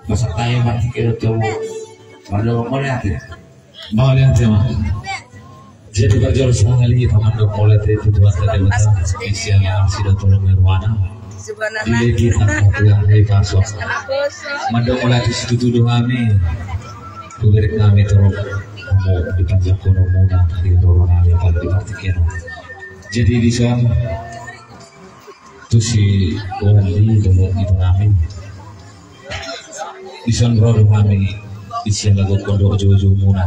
Masa tayo mati kira tuh Mandok mau lihat ya? Mau lihat ya mah. Jadi berjual sekali Mandok mau lihat itu Tuhan tadi betul. Spesial yang sudah tolong nirwana. Bila kita yang dari pasok. Mandok mau lihat itu tuduh kami. Kuberi kami terus mau dipanjang kono muda di dorong kami pada diartikan. Jadi di sana tu si Wandi dorong itu kami. Di sana dorong kami. Isian lagu kondo ojo-ojo muna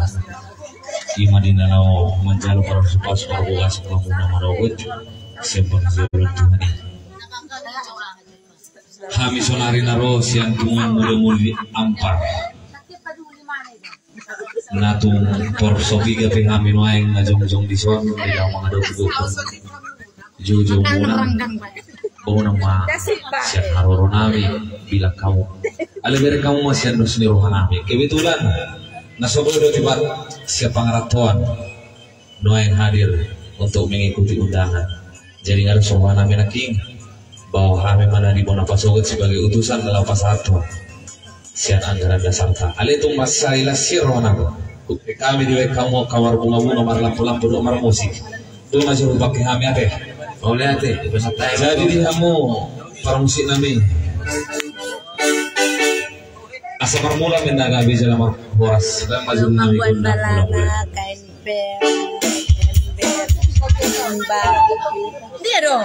ima dinanao manjalo para supas parbugas pamuna marogot sebab zulun tuhani kami sonari naro siang tungan muli-muli ampar natung porsogi gape kami noaeng ngajong-jong di son tidak mengado kudo ojo-ojo muna bau nama siang haroro nami bila kamu alibere kamu masih anu seni rohanami kebetulan nasobodo tiba siapa ngeratuan doa yang hadir untuk mengikuti undangan jadi ada rohanami naking bahwa kami mana di Bonapasogot sebagai utusan dalam pasatu sian anggaran dasar ta alitu masaila sirona kami diwe kamu kawar bunga-bunga nomor lampu-lampu nomor musik itu masih pakai kami ate oleh ate jadi kamu para musik nami asa permula mendaga bisa nama boras dan maju nami guna dia dong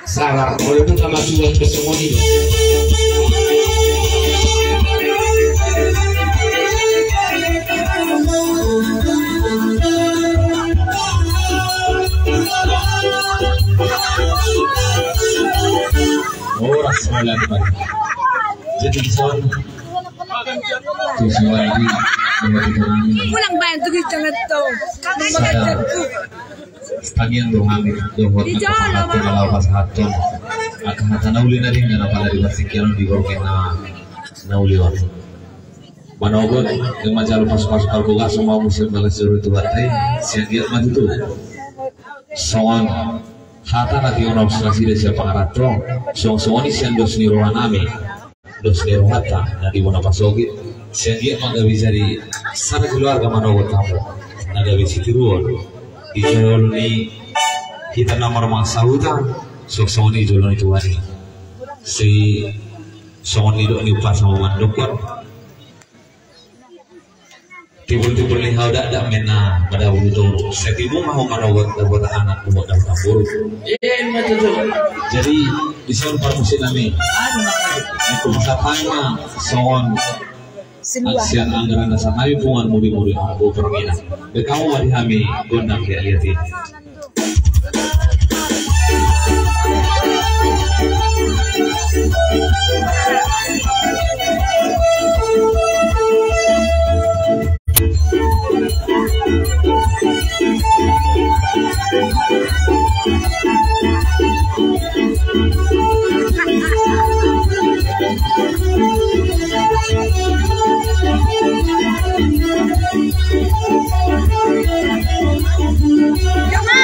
salah boleh buka masukan ke semua ini orang sembilan pagi. Jadi son, tu semua ini pulang bayar tu kita neto. Bagian rohani, dohor nak kalau pas hatun, akan hata nauli nari dengan apa dari berfikiran di bawah kena nauli orang. Manogot dengan jalur pas-pas kalkulah semua musim balas seluruh itu baterai, siang giat maju tu. Soan hata nanti orang observasi dari siapa ngaratong soal-soal ini siang dos nirohanami dos nirohata dari Bonapasogot siang dia mangga bisa di sana keluarga manogot kamu naga bisa tiruan di jalur ini kita nomor mangsa hutan soal ini jalur itu wani si soal ini dok niupas sama mandokor tibul-tibul nih kau dak mena pada butuh setibu mau manogot buat anak buat daftar buruk jadi di sana para musik nami aku usapan mah soal siang anggaran dasar nabi pungan muri-muri aku pergilah kamu wadi kami gondang dia lihat ini Jangan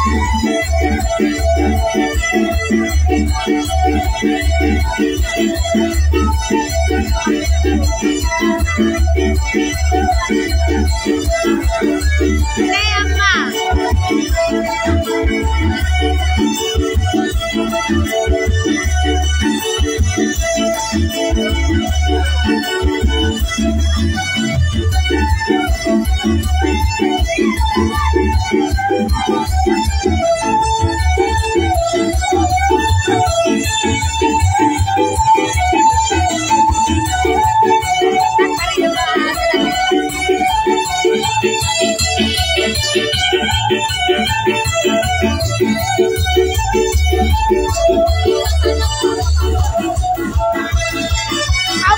Kau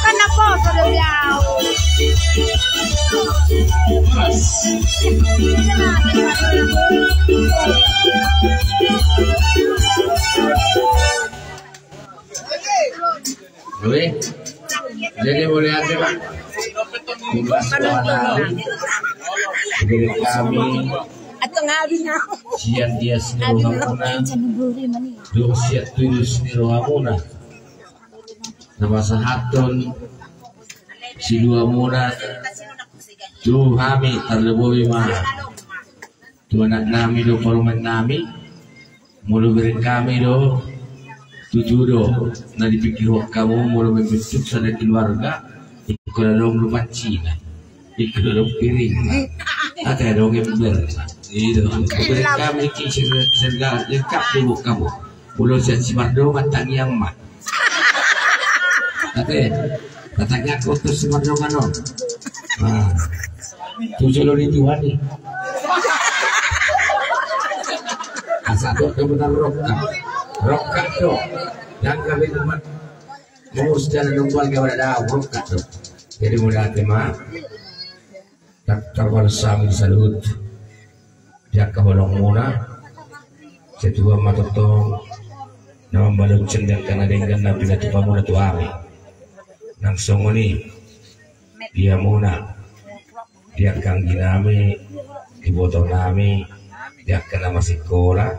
kan apa sudah jauh. Boleh? Jadi boleh ada Pak. Tugas dari kami. Atau ngabi na. Sian dia sendiri hamuna. Dua siat tujuh sendiri hamuna. Nama sahaton si dua muna. Tu kami terlebih mana. Tu anak nami do paruman nami. Mulu beri kami do. Tujuh do. Nah dipikir kamu mulu membentuk sana keluarga. Ikut dalam rumah Cina. Ikut dalam piring. Ada dong ember. Itu. Beri kami serga lengkap dulu kamu. Mulu siat si Mardo matang yang mah. Tapi katanya aku terus si Mardo kan dong. Nah. Tujuh lo di Tuhan nih. Asal kebetulan rokat tuh. Yang kami teman mau sejalan nungguan kepada dah rokat tuh. Jadi mudah tema. Terkawal sami salut. Dia keholong muna. Setua matotong. Nama balon cendak karena dengan nabi natu pamuna tu ami. Nang songo ni. Dia muna. Dia kanggi nami, iboto nami, dia kena masih sekolah,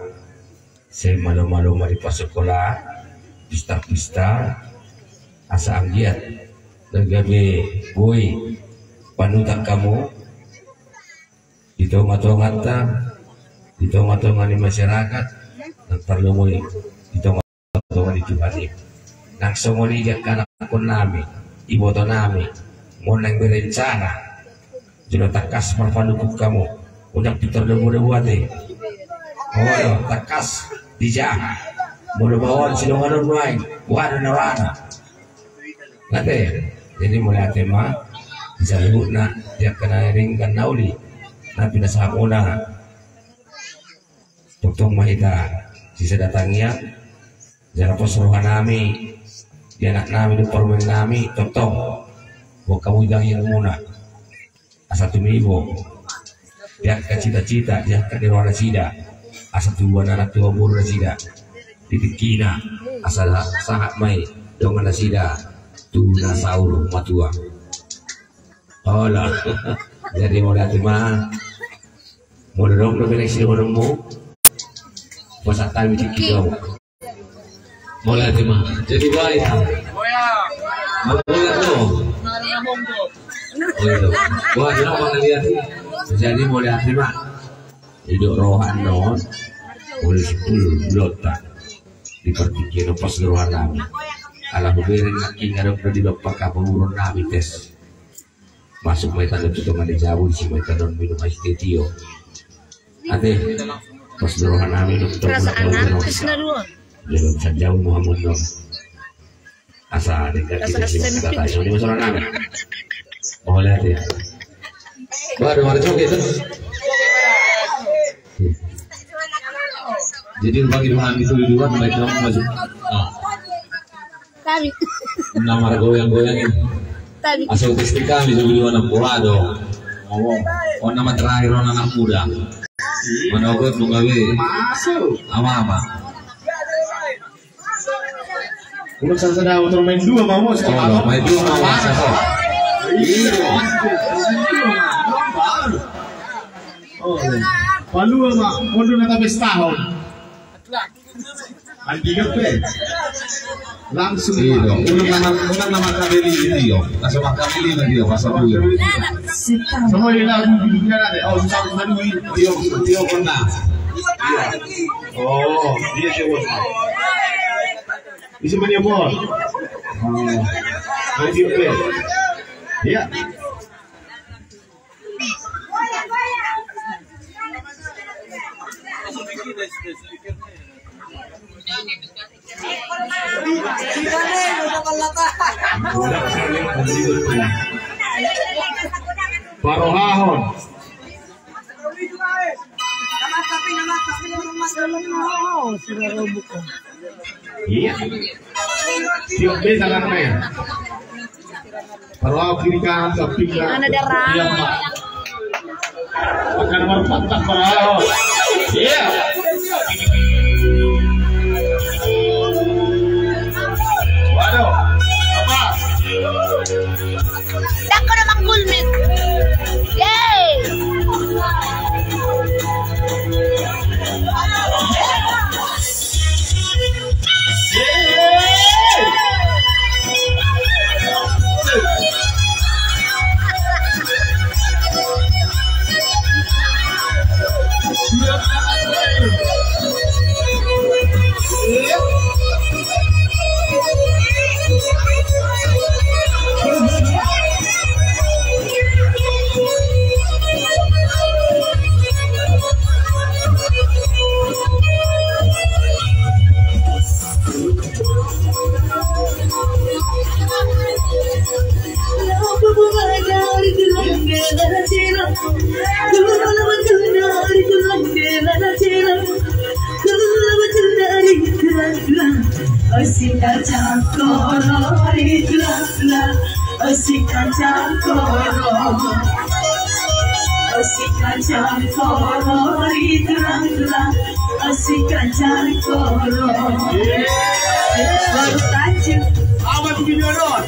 saya malu-malu mari pas sekolah, pista-pista, asa anggiat, tergabe boy, panutan kamu, ditongat-tongan di masyarakat, nang perlu moy, ditongat-tongan di Tuhan. Nang songoni dia kena akun nami, iboto nami, mau nang berencana. Jangan takas manfaat kamu. Udah Peter buat deh. Oh, takas dijah. Mudah bawaan silongan lain. Wadah narana. Nanti, jadi mulai tema bisa lebut nak dia kena ringkan nauli. Nanti nasa muna. Totong mahita. Sisa datangnya. Jangan pesuruhan nami. Dia anak nami di permen nami. Totong. Buat kamu yang muna. Asal tumibo, dia ke cita-cita, dia ke dewan sida, asal tuan anak tua buru sida, titik kina, asal sangat mai, dengan sida, tuna saur matua. Oh lah, jadi mau lihat mah, mau dong berkoneksi orangmu, pasal tahu cik kau, mau lihat mah, jadi baik, mau lihat tu. Oh itu, wah dia mau lihat, jadi mau lihat mah, hidup rohan non, boleh 10 lota, dipertikir pas rohan nami, kalau beberin lagi nggak ada di bapak kapur nami tes, masuk mereka ada tutupan di jauh si mereka non minum es teh tio, nanti pas rohan nami itu tutupan jangan sejauh Muhammad non, asal dekat kita sih kata ini masalah nami. Oh lihat ya. Wah ada warna coklat itu. Jadi bagi dua itu di luar mereka masuk. Kami. Nama goyang-goyang ini. Asal istri kami di luar Nampolado. Oh nama terakhir orang anak muda. Mana obat mengawe. Ama. Kalau saya untuk main dua mau Oh main dua mau siapa? Oh, Palua mak, kondo na tabi setahun. Anti gape. Langsung Iya, unang nama kabili ini yo. Kaso makabili na dia pasal dulu. semua ini lagu bibigyan natin. Oh, sabi sa Louis. Iyo ko na. Oh, dia siya bos. Isi man niya bos. Anti gape. Iya. Parohahon. Iya. Tiap beda kan ya. Parohahon kiri kanan samping kanan. Iya mak. Akan nomor 4 parohahon. Iya. Waduh, apa? Dako na mag-gulmit. Yay! Apa begini orang?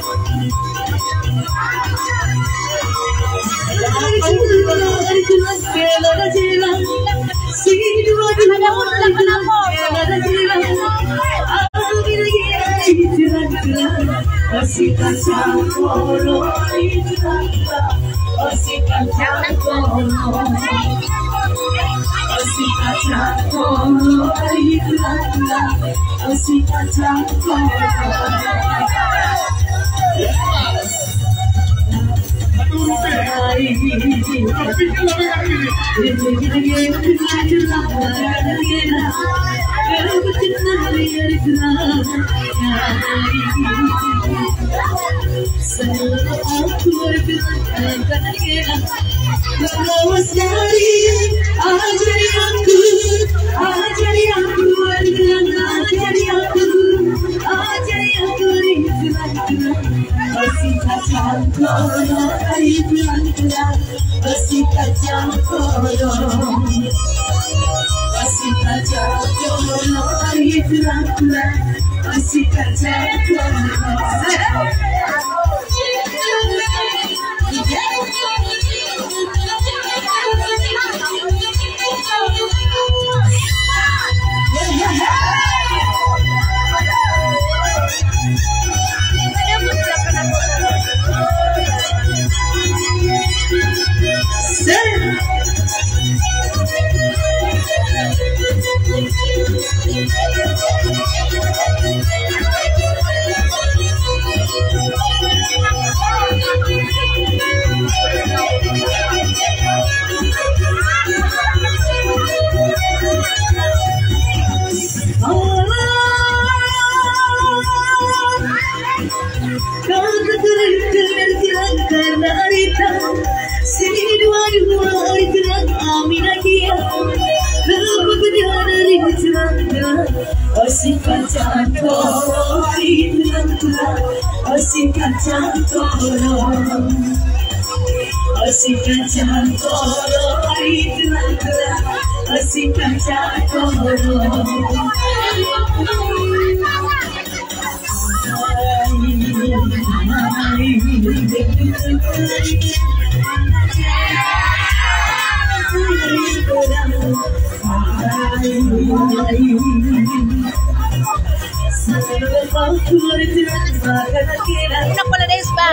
Enak pala deh, Spy.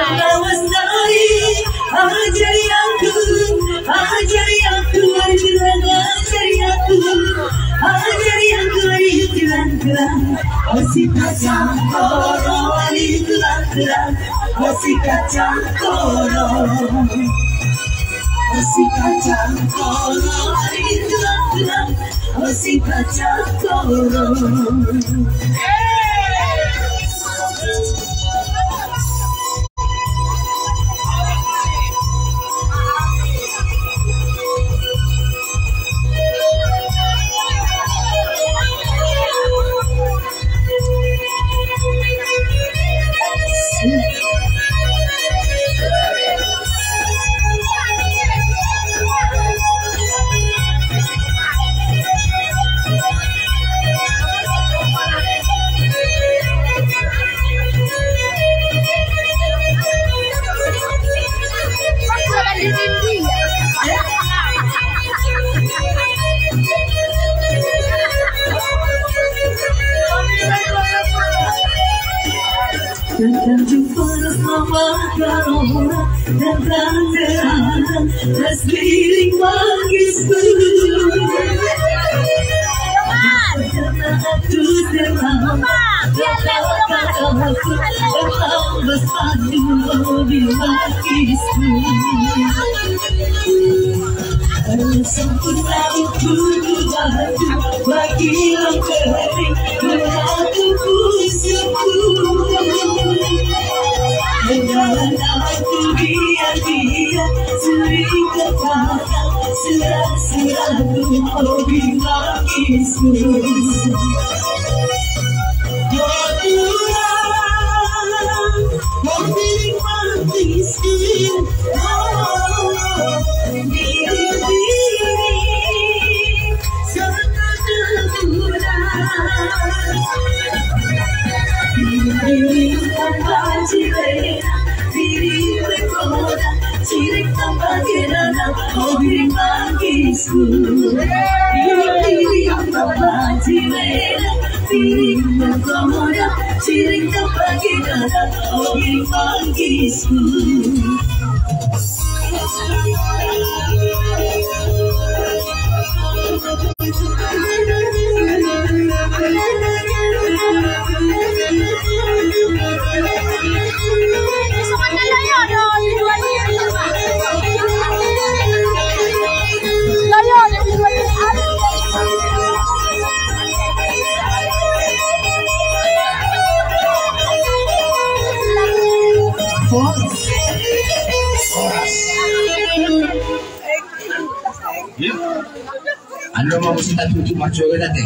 Ano mau kita tutup maco ke tadi?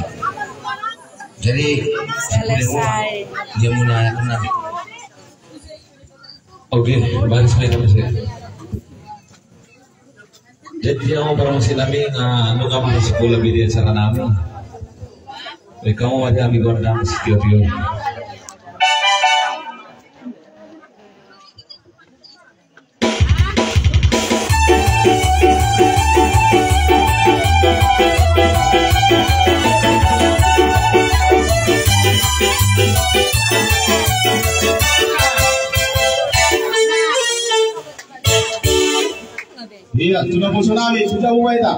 Jadi selesai. Dia muna nabi. Oke, baris may naman siya. Jadi ako parang sinabi nga ano ka mga sikula bidiyan sa kanami. Ikaw mo wala kami gawin namin sa Kyoto. Iya, sudah mau tsunami, sudah mulai tak?